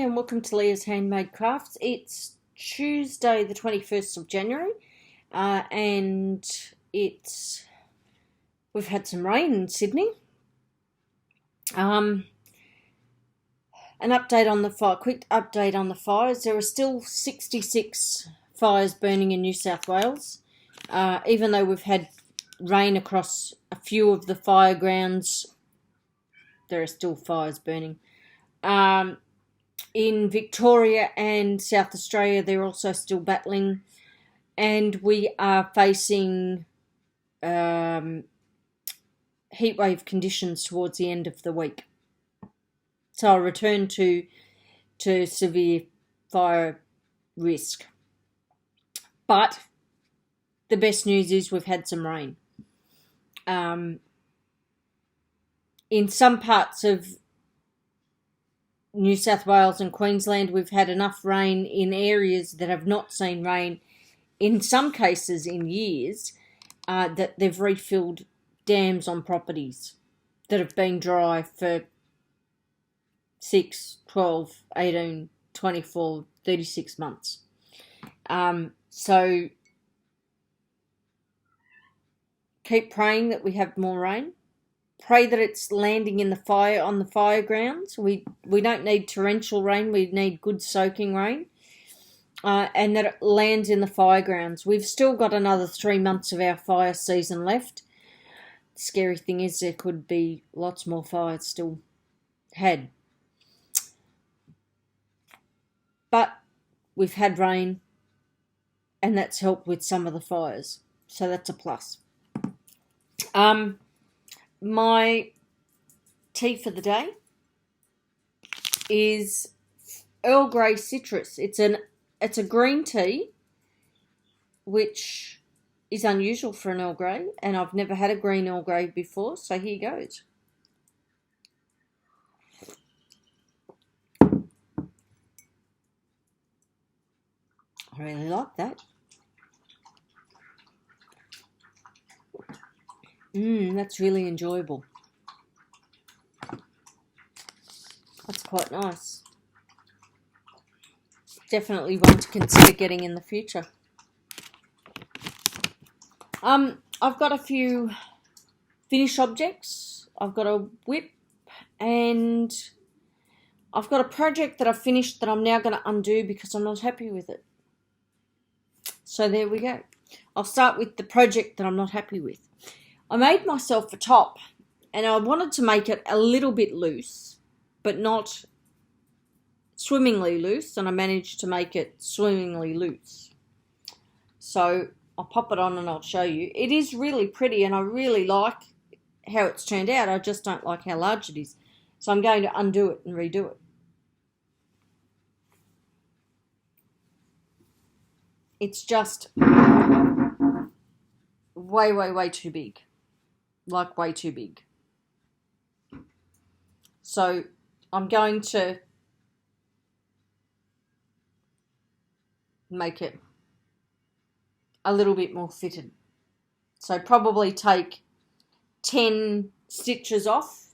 and welcome to Leah's Handmade Crafts. It's Tuesday the 21st of January and we've had some rain in Sydney. An update on the fire, quick update on the fires. There are still 66 fires burning in New South Wales, even though we've had rain across a few of the fire grounds. There are still fires burning. In Victoria and South Australia, they're also still battling, and we are facing heatwave conditions towards the end of the week. So I'll return to severe fire risk. But the best news is we've had some rain. In some parts of New South Wales and Queensland, we've had enough rain in areas that have not seen rain, in some cases in years, that they've refilled dams on properties that have been dry for 6, 12, 18, 24, 36 months. So keep praying that we have more rain. Pray that it's landing in the fire on the fire grounds. We don't need torrential rain. We need good soaking rain, and that it lands in the fire grounds. We've still got another 3 months of our fire season left. The scary thing is there could be lots more fires still had. But we've had rain, and that's helped with some of the fires. So that's a plus. My tea for the day is Earl Grey citrus. It's a green tea, which is unusual for an Earl Grey, and I've never had a green Earl Grey before, so here goes. I really like that. That's really enjoyable. That's quite nice. Definitely one to consider getting in the future. I've got a few finish objects. I've got a WIP, and I've got a project that I've finished that I'm now going to undo because I'm not happy with it. So there we go. I'll start with the project that I'm not happy with. I made myself a top, and I wanted to make it a little bit loose, but not swimmingly loose, and I managed to make it swimmingly loose. So I'll pop it on and I'll show you. It is really pretty, and I really like how it's turned out. I just don't like how large it is. So I'm going to undo it and redo it. It's just way too big. Like way too big. So I'm going to make it a little bit more fitted. So probably take 10 stitches off,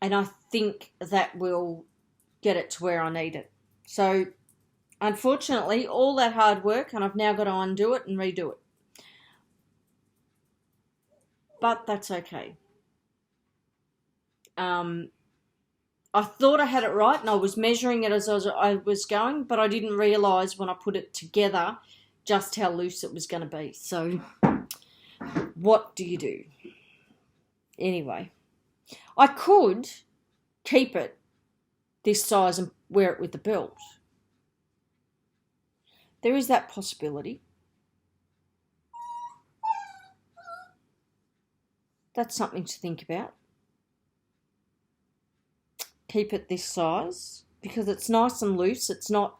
and I think that will get it to where I need it. So unfortunately, all that hard work, and I've now got to undo it and redo it. But that's okay. I thought I had it right, and I was measuring it as I was going, but I didn't realise when I put it together just how loose it was going to be. So what do you do? Anyway, I could keep it this size and wear it with the belt. There is that possibility. That's something to think about. Keep it this size because it's nice and loose. It's not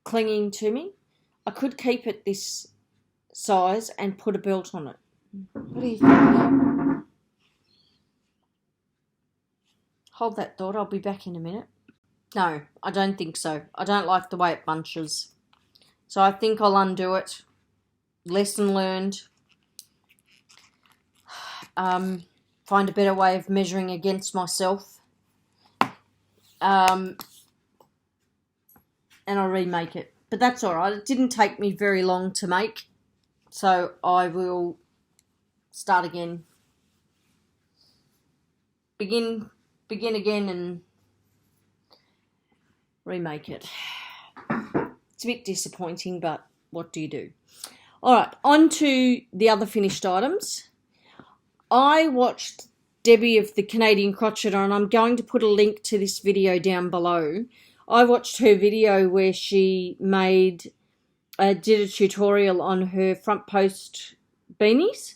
clinging to me. I could keep it this size and put a belt on it. What do you think? Hold that thought. I'll be back in a minute. No, I don't think so. I don't like the way it bunches. So I think I'll undo it. Lesson learned. Find a better way of measuring against myself and I'll remake it. But that's all right. It didn't take me very long to make, so I will start again. Begin again and remake it. It's a bit disappointing, but what do you do? All right, on to the other finished items. I watched Debbie of the Canadian Crocheter, and I'm going to put a link to this video down below. I watched her video where she did a tutorial on her front post beanies,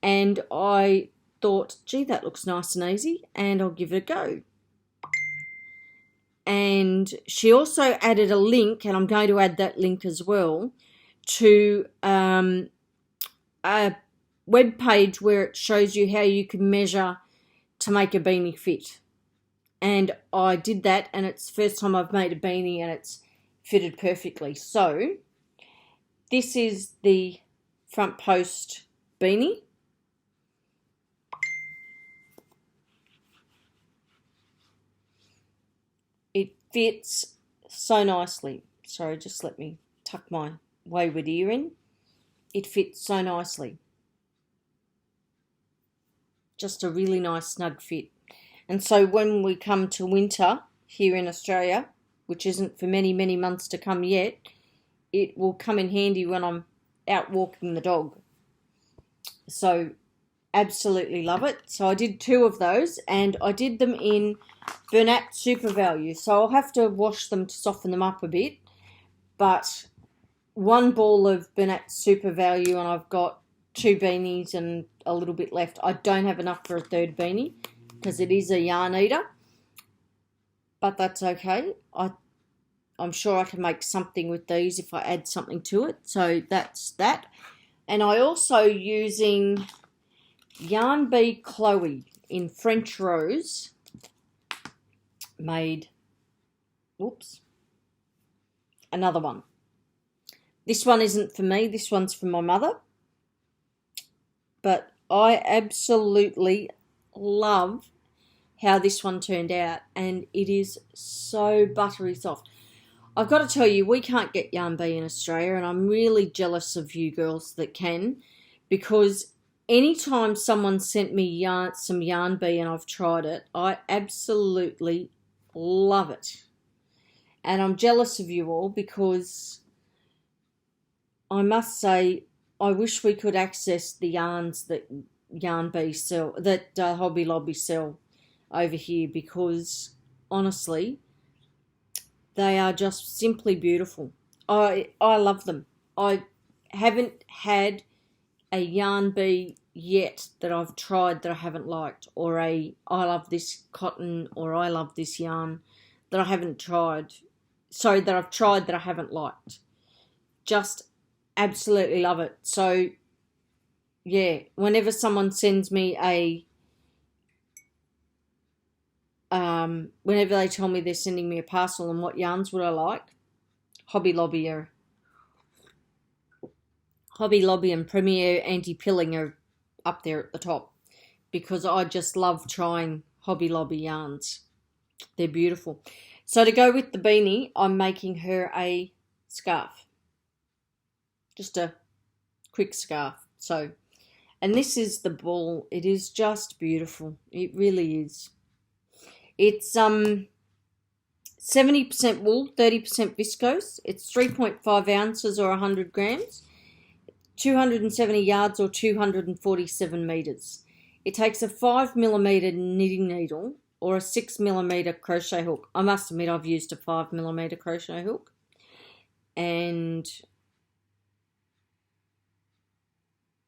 and I thought, gee, that looks nice and easy, and I'll give it a go. And she also added a link, and I'm going to add that link as well, to a web page where it shows you how you can measure to make a beanie fit. And I did that, and it's the first time I've made a beanie and it's fitted perfectly. So this is the front post beanie. It fits so nicely. Sorry, just let me tuck my wayward ear in. It fits so nicely. Just a really nice snug fit. And so when we come to winter here in Australia, which isn't for many, many months to come yet, it will come in handy when I'm out walking the dog. So absolutely love it. So I did 2 of those, and I did them in Bernat Super Value. So I'll have to wash them to soften them up a bit. But 1 ball of Bernat Super Value, and I've got 2 beanies and a little bit left. I don't have enough for a 3rd beanie because it is a yarn eater, but that's okay. I'm sure I can make something with these if I add something to it. So that's that. And I also using Yarn Bee Chloe in French Rose made, whoops, another one. This one isn't for me, this one's for my mother. But I absolutely love how this one turned out, and it is so buttery soft. I've got to tell you, we can't get Yarn Bee in Australia, and I'm really jealous of you girls that can, because anytime someone sent me some Yarn Bee and I've tried it, I absolutely love it. And I'm jealous of you all because I must say, I wish we could access the yarns that Yarn Bee sell, that Hobby Lobby sell over here, because honestly, they are just simply beautiful. I love them. I haven't had a Yarn Bee yet that I've tried that I haven't liked, or I love this cotton, or I love this yarn that I haven't tried. Sorry, that I've tried that I haven't liked. Just absolutely love it. So yeah, whenever someone sends me whenever they tell me they're sending me a parcel and what yarns would I like, Hobby Lobby and Premier Anti-Pilling are up there at the top, because I just love trying Hobby Lobby yarns. They're beautiful. So to go with the beanie, I'm making her a scarf. Just a quick scarf. So, and this is the ball. It is just beautiful. It really is. It's 70% wool, 30% viscose. It's 3.5 ounces or 100 grams, 270 yards or 247 meters. It takes a 5mm knitting needle or a 6mm crochet hook. I must admit I've used a 5mm crochet hook, and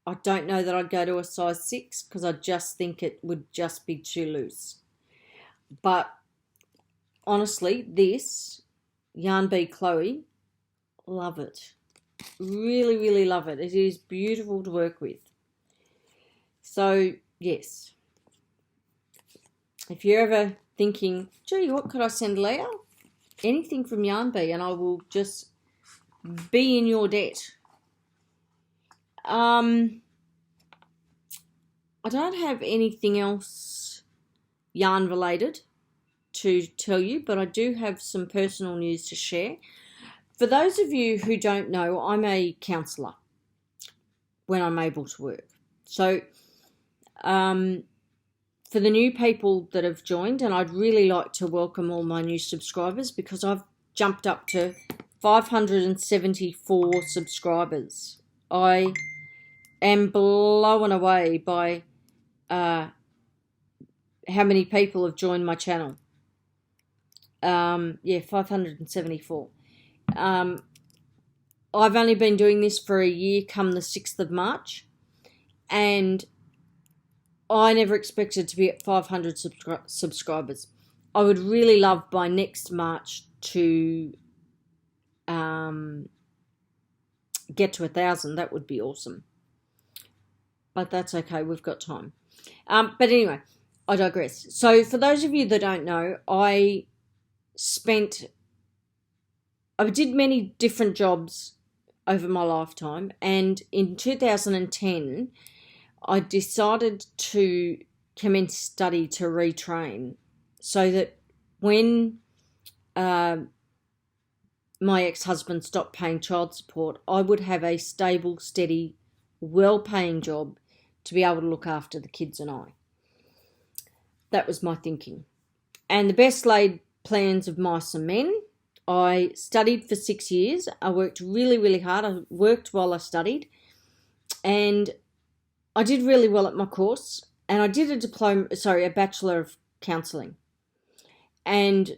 I don't know that I'd go to a size 6 because I just think it would just be too loose. But honestly, this Yarn Bee Chloe, love it. Really, really love it. It is beautiful to work with. So, yes. If you're ever thinking, gee, what could I send Leah? Anything from Yarn Bee, and I will just be in your debt. I don't have anything else yarn related to tell you, but I do have some personal news to share. For those of you who don't know, I'm a counsellor when I'm able to work. So for the new people that have joined, and I'd really like to welcome all my new subscribers because I've jumped up to 574 subscribers. I am blown away by how many people have joined my channel. 574. I've only been doing this for a year come the 6th of March, and I never expected to be at 500 subscribers. I would really love by next March to get to 1,000. That would be awesome. But that's okay. We've got time. But anyway, I digress. So for those of you that don't know, I did many different jobs over my lifetime. And in 2010, I decided to commence study to retrain so that when my ex-husband stopped paying child support, I would have a stable, steady, well-paying job to be able to look after the kids and I. That was my thinking. And the best laid plans of mice and men. I studied for 6 years. I worked really, really hard. I worked while I studied. And I did really well at my course, and I did a Bachelor of Counselling, and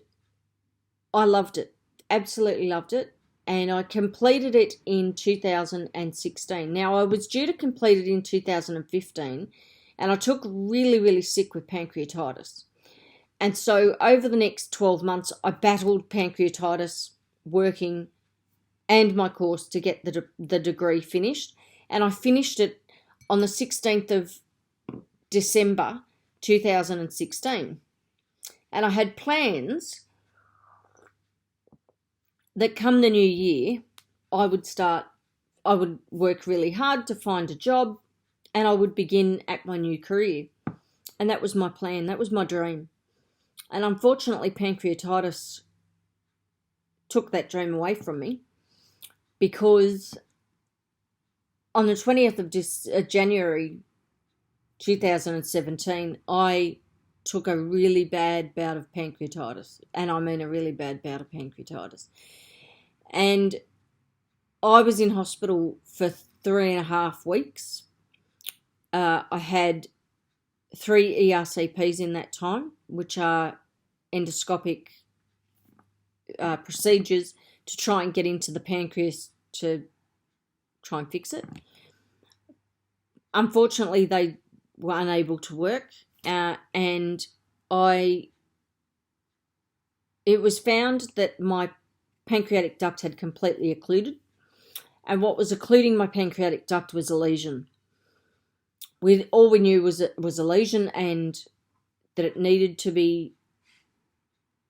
I loved it, absolutely loved it, and I completed it in 2016. Now, I was due to complete it in 2015, and I took really, really sick with pancreatitis, and so over the next 12 months, I battled pancreatitis, working, and my course to get the degree finished, and I finished it on the 16th of December 2016. And I had plans that come the new year, I would work really hard to find a job, and I would begin at my new career. And that was my plan, that was my dream. And unfortunately, pancreatitis took that dream away from me, because on the 20th of January 2017, I took a really bad bout of pancreatitis, and I mean a really bad bout of pancreatitis. And I was in hospital for 3.5 weeks. I had 3 ERCPs in that time, which are endoscopic procedures to try and get into the pancreas to try and fix it. Unfortunately, they were unable to work, and it was found that my pancreatic duct had completely occluded, and what was occluding my pancreatic duct was a lesion. All we knew was it was a lesion, and that it needed to be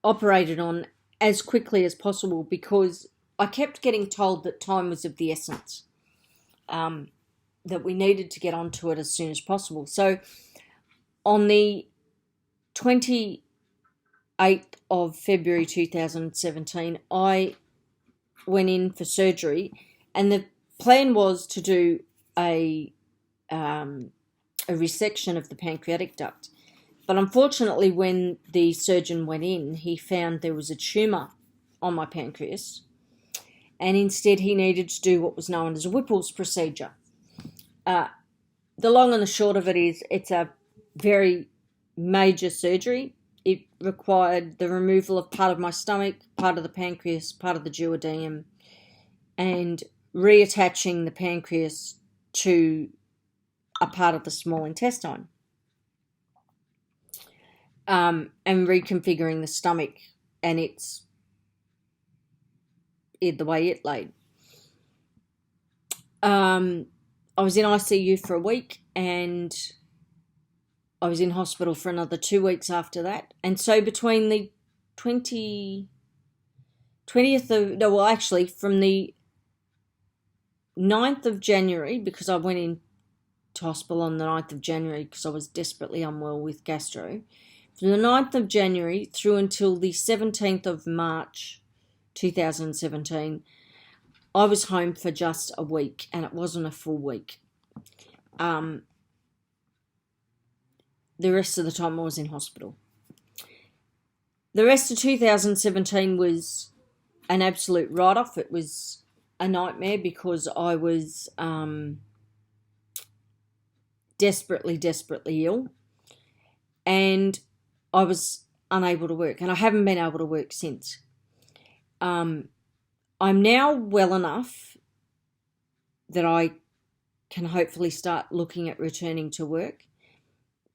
operated on as quickly as possible, because I kept getting told that time was of the essence. That we needed to get onto it as soon as possible. So on the 28th of February 2017, I went in for surgery, and the plan was to do a resection of the pancreatic duct. But unfortunately, when the surgeon went in, he found there was a tumour on my pancreas, and instead he needed to do what was known as a Whipple's procedure. The long and the short of it is, it's a very major surgery. It required the removal of part of my stomach, part of the pancreas, part of the duodenum, and reattaching the pancreas to a part of the small intestine, and reconfiguring the stomach and the way it laid. I was in ICU for a week, and I was in hospital for another 2 weeks after that. And so between the from the 9th of January, because I went into hospital on the 9th of January because I was desperately unwell with gastro. From the 9th of January through until the 17th of March 2017, I was home for just a week, and it wasn't a full week. The rest of the time I was in hospital. The rest of 2017 was an absolute write-off. It was a nightmare because I was desperately ill, and I was unable to work, and I haven't been able to work since. I'm now well enough that I can hopefully start looking at returning to work.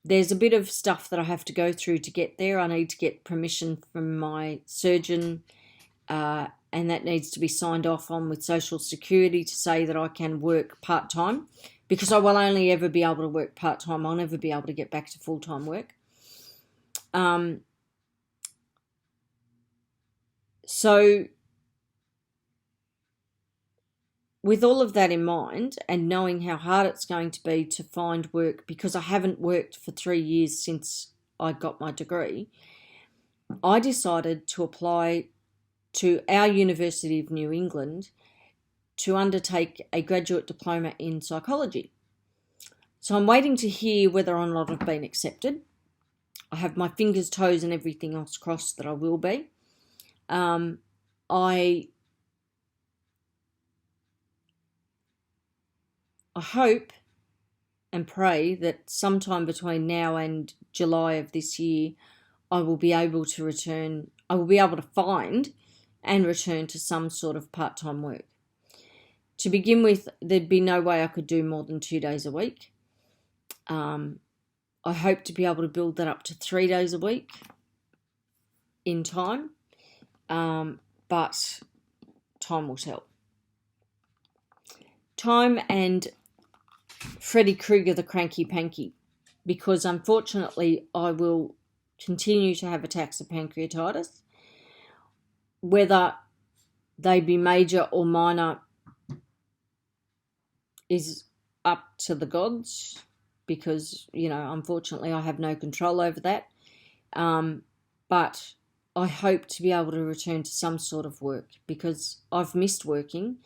There's a bit of stuff that I have to go through to get there. I need to get permission from my surgeon, and that needs to be signed off on with Social Security to say that I can work part-time, because I will only ever be able to work part-time. I'll never be able to get back to full-time work. So with all of that in mind, and knowing how hard it's going to be to find work, because I haven't worked for 3 years since I got my degree, I decided to apply to our University of New England to undertake a graduate diploma in psychology. So I'm waiting to hear whether or not I've been accepted. I have my fingers, toes, and everything else crossed that I will be. I hope and pray that sometime between now and July of this year, I will be able to find and return to some sort of part-time work. To begin with, there'd be no way I could do more than 2 days a week. I hope to be able to build that up to 3 days a week in time, but time will tell. Time and Freddy Krueger the cranky panky, because unfortunately I will continue to have attacks of pancreatitis. Whether they be major or minor is up to the gods, because, unfortunately I have no control over that. But I hope to be able to return to some sort of work, because I've missed working.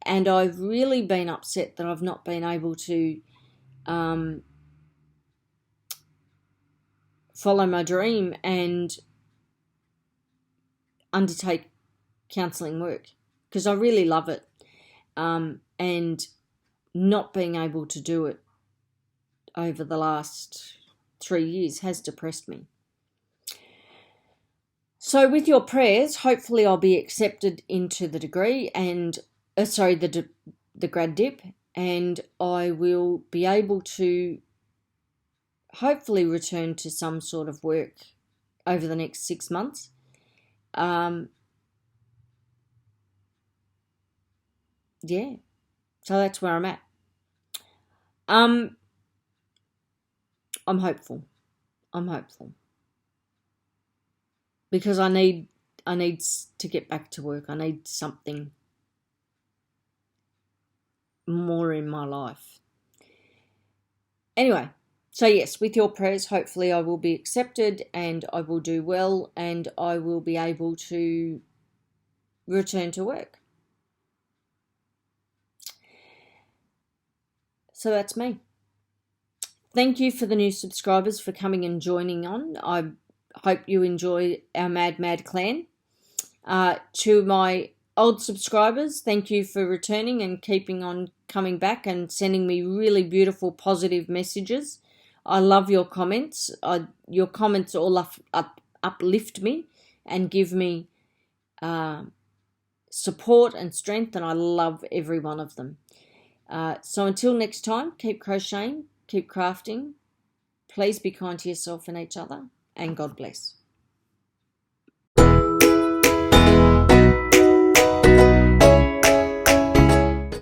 And I've really been upset that I've not been able to follow my dream and undertake counselling work, because I really love it. And not being able to do it over the last 3 years has depressed me. So with your prayers, hopefully I'll be accepted into the degree and the grad dip, and I will be able to hopefully return to some sort of work over the next 6 months. Yeah, so that's where I'm at. I'm hopeful. Because I need to get back to work. I need something more in my life. Anyway, so yes, with your prayers, hopefully I will be accepted and I will do well and I will be able to return to work. So that's me. Thank you for the new subscribers for coming and joining on. I hope you enjoy our Mad Clan. To my old subscribers, thank you for returning and keeping on coming back and sending me really beautiful, positive messages. I love your comments. Your comments all uplift me and give me support and strength, and I love every one of them. So until next time, keep crocheting, keep crafting. Please be kind to yourself and each other, and God bless.